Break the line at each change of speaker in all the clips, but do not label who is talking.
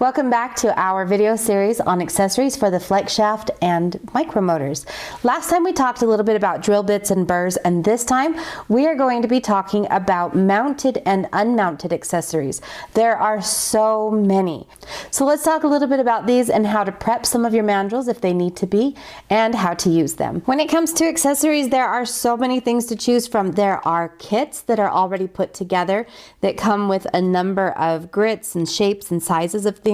Welcome back to our video series on accessories for the flex shaft and micromotors. Last time we talked a little bit about drill bits and burrs, and this time we are going to be talking about mounted and unmounted accessories. There are so many. So let's talk a little bit about these and how to prep some of your mandrels if they need to be, and how to use them. When it comes to accessories, there are so many things to choose from. There are kits that are already put together that come with a number of grits and shapes and sizes of things.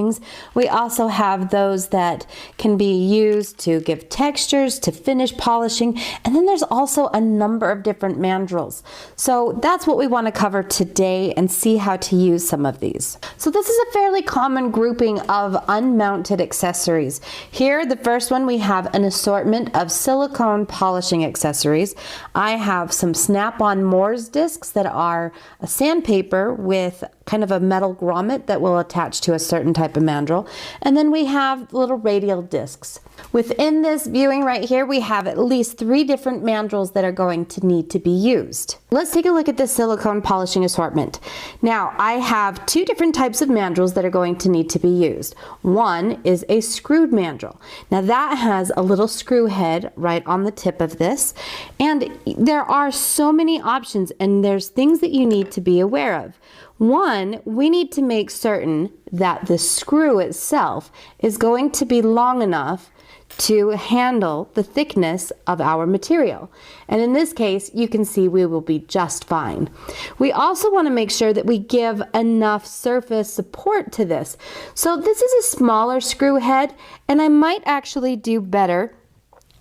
We also have those that can be used to give textures, to finish polishing, and then there's also a number of different mandrels. So that's what we want to cover today and see how to use some of these. So this is a fairly common grouping of unmounted accessories. Here, the first one, we have an assortment of silicone polishing accessories. I have some snap-on Mohr's discs that are a sandpaper with kind of a metal grommet that will attach to a certain type of mandrel. And then we have little radial discs. Within this viewing right here, we have at least 3 different mandrels that are going to need to be used. Let's take a look at the silicone polishing assortment. Now, I have 2 different types of mandrels that are going to need to be used. One is a screwed mandrel. Now that has a little screw head right on the tip of this, and there are so many options, and there's things that you need to be aware of. One, we need to make certain that the screw itself is going to be long enough to handle the thickness of our material. And in this case, you can see we will be just fine. We also want to make sure that we give enough surface support to this. So this is a smaller screw head, and I might actually do better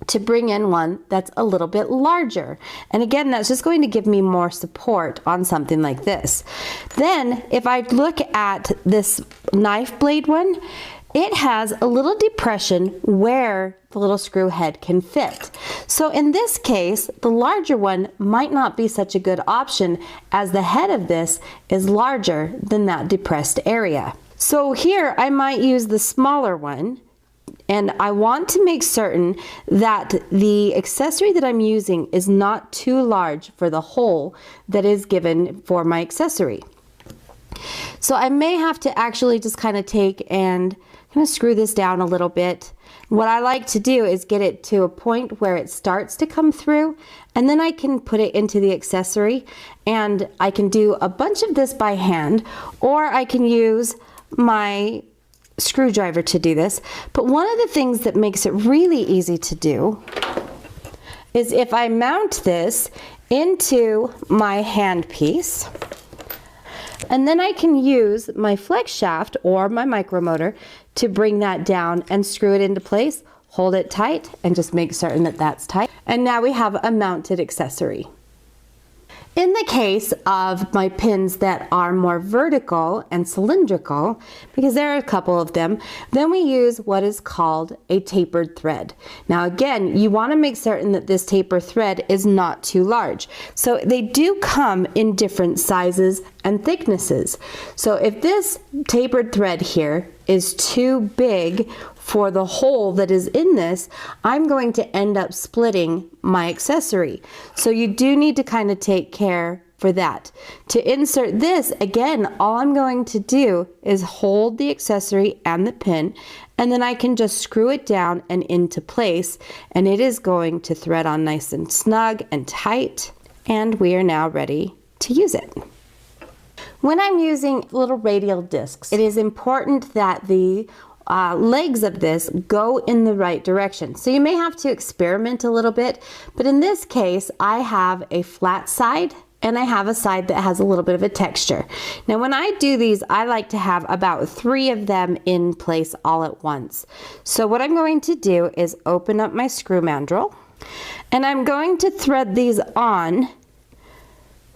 to bring in one that's a little bit larger. And again, that's just going to give me more support on something like this. Then, if I look at this knife blade one, it has a little depression where the little screw head can fit. So in this case, the larger one might not be such a good option, as the head of this is larger than that depressed area. So here I might use the smaller one, and I want to make certain that the accessory that I'm using is not too large for the hole that is given for my accessory. So I may have to actually just kind of take and kind of screw this down a little bit. What I like to do is get it to a point where it starts to come through, and then I can put it into the accessory, and I can do a bunch of this by hand, or I can use my screwdriver to do this. But one of the things that makes it really easy to do is if I mount this into my handpiece, and then I can use my flex shaft or my micromotor to bring that down and screw it into place, hold it tight, and just make certain that that's tight. And now we have a mounted accessory. In the case of my pins that are more vertical and cylindrical, because there are a couple of them, then we use what is called a tapered thread. Now again, you want to make certain that this tapered thread is not too large. So they do come in different sizes and thicknesses. So if this tapered thread here is too big for the hole that is in this, I'm going to end up splitting my accessory. So you do need to kind of take care for that. To insert this, again, all I'm going to do is hold the accessory and the pin, and then I can just screw it down and into place, and it is going to thread on nice and snug and tight, and we are now ready to use it. When I'm using little radial discs, it is important that the legs of this go in the right direction. So you may have to experiment a little bit, but in this case, I have a flat side and I have a side that has a little bit of a texture. Now when I do these, I like to have about 3 of them in place all at once. So what I'm going to do is open up my screw mandrel, and I'm going to thread these on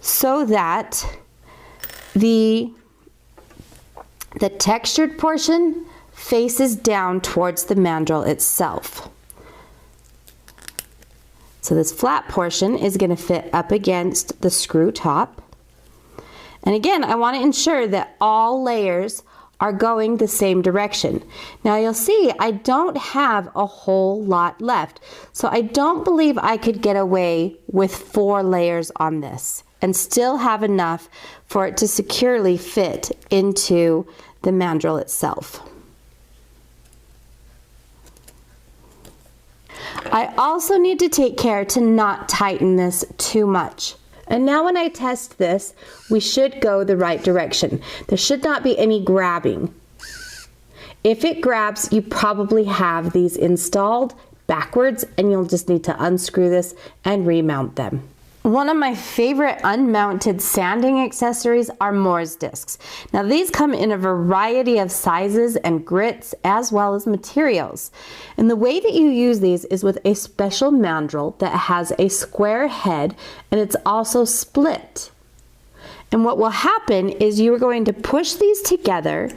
so that the textured portion faces down towards the mandrel itself. So this flat portion is going to fit up against the screw top. And again, I want to ensure that all layers are going the same direction. Now you'll see I don't have a whole lot left. So I don't believe I could get away with 4 layers on this and still have enough for it to securely fit into the mandrel itself. I also need to take care to not tighten this too much. And now when I test this, we should go the right direction. There should not be any grabbing. If it grabs, you probably have these installed backwards and you'll just need to unscrew this and remount them. One of my favorite unmounted sanding accessories are Morse discs. Now these come in a variety of sizes and grits as well as materials. And the way that you use these is with a special mandrel that has a square head and it's also split. And what will happen is you are going to push these together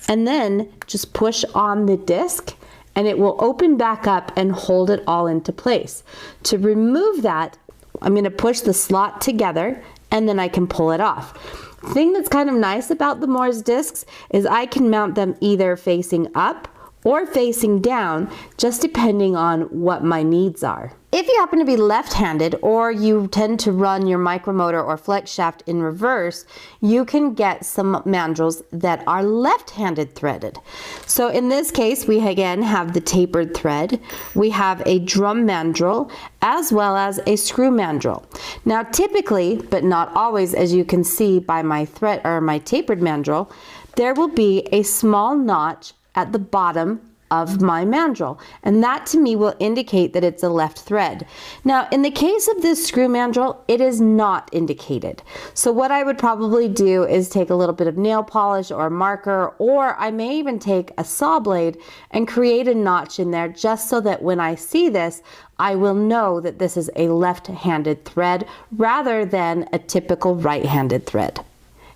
and then just push on the disc and it will open back up and hold it all into place. To remove that, I'm going to push the slot together and then I can pull it off. The thing that's kind of nice about the Morse discs is I can mount them either facing up or facing down, just depending on what my needs are. If you happen to be left-handed or you tend to run your micromotor or flex shaft in reverse, you can get some mandrels that are left-handed threaded. So in this case, we again have the tapered thread, we have a drum mandrel, as well as a screw mandrel. Now typically, but not always, as you can see by my thread or my tapered mandrel, there will be a small notch at the bottom of my mandrel, and that to me will indicate that it's a left thread. Now in the case of this screw mandrel, it is not indicated. So what I would probably do is take a little bit of nail polish or a marker, or I may even take a saw blade and create a notch in there just so that when I see this, I will know that this is a left-handed thread rather than a typical right-handed thread.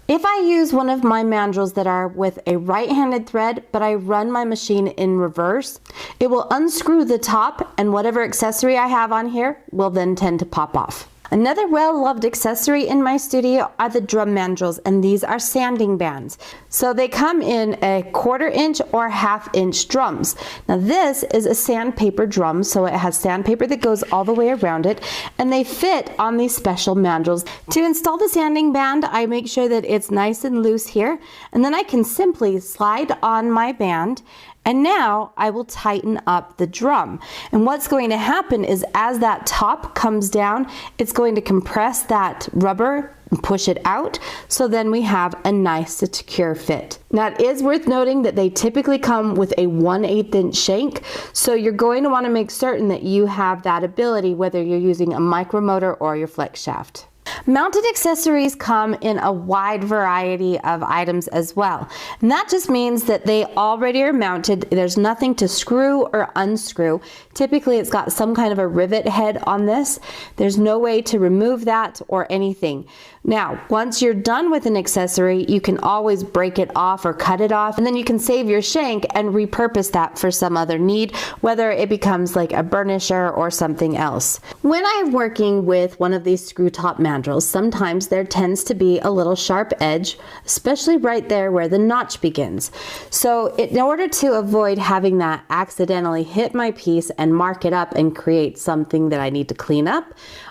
If I use one of my mandrels that are with a right-handed thread, but I run my machine in reverse, it will unscrew the top and whatever accessory I have on here will then tend to pop off. Another well-loved accessory in my studio are the drum mandrels, and these are sanding bands. So they come in a 1/4 inch or 1/2 inch drums. Now this is a sandpaper drum, so it has sandpaper that goes all the way around it, and they fit on these special mandrels. To install the sanding band, I make sure that it's nice and loose here, and then I can simply slide on my band. And now I will tighten up the drum. And what's going to happen is as that top comes down, it's going to compress that rubber and push it out. So then we have a nice secure fit. Now it is worth noting that they typically come with a 1/8 inch shank. So you're going to want to make certain that you have that ability whether you're using a micromotor or your flex shaft. Mounted accessories come in a wide variety of items as well. And that just means that they already are mounted. There's nothing to screw or unscrew. Typically it's got some kind of a rivet head on this. There's no way to remove that or anything. Now, once you're done with an accessory, you can always break it off or cut it off, and then you can save your shank and repurpose that for some other need, whether it becomes like a burnisher or something else. When I'm working with one of these screw top mandrels, sometimes there tends to be a little sharp edge, especially right there where the notch begins. So in order to avoid having that accidentally hit my piece and mark it up and create something that I need to clean up,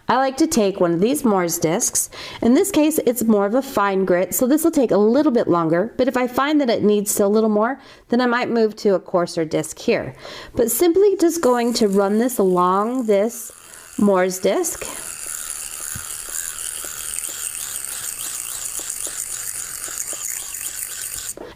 I like to take one of these Morse discs. In this case, it's more of a fine grit, so this will take a little bit longer, but if I find that it needs still a little more, then I might move to a coarser disc here. But simply just going to run this along this Morse disc.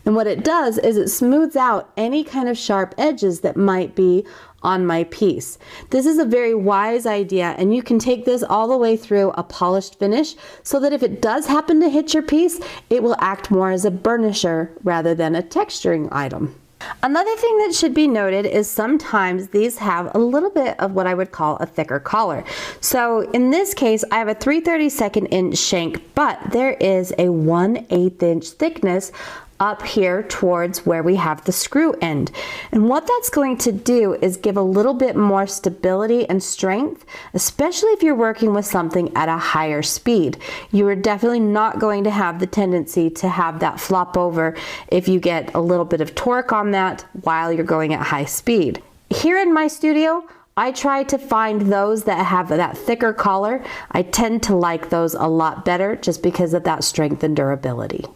And what it does is it smooths out any kind of sharp edges that might be on my piece. This is a very wise idea, and you can take this all the way through a polished finish so that if it does happen to hit your piece, it will act more as a burnisher rather than a texturing item. Another thing that should be noted is sometimes these have a little bit of what I would call a thicker collar. So in this case, I have a 3/32 inch shank, but there is a 1/8 inch thickness up here towards where we have the screw end. And what that's going to do is give a little bit more stability and strength, especially if you're working with something at a higher speed. You are definitely not going to have the tendency to have that flop over if you get a little bit of torque on that while you're going at high speed. Here in my studio, I try to find those that have that thicker collar. I tend to like those a lot better just because of that strength and durability.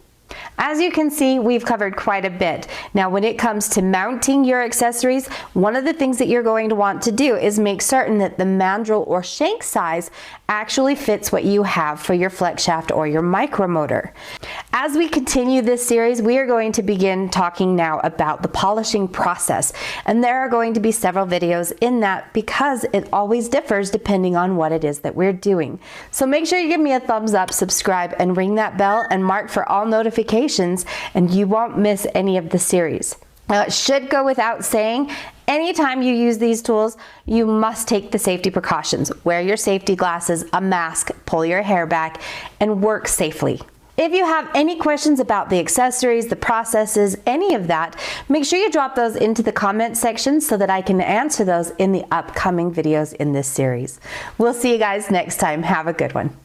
As you can see, we've covered quite a bit. Now, when it comes to mounting your accessories, one of the things that you're going to want to do is make certain that the mandrel or shank size actually fits what you have for your flex shaft or your micromotor. As we continue this series, we are going to begin talking now about the polishing process. And there are going to be several videos in that because it always differs depending on what it is that we're doing. So make sure you give me a thumbs up, subscribe, and ring that bell and mark for all notifications, and you won't miss any of the series. Now, it should go without saying, anytime you use these tools, you must take the safety precautions. Wear your safety glasses, a mask, pull your hair back, and work safely. If you have any questions about the accessories, the processes, any of that, make sure you drop those into the comment section so that I can answer those in the upcoming videos in this series. We'll see you guys next time. Have a good one.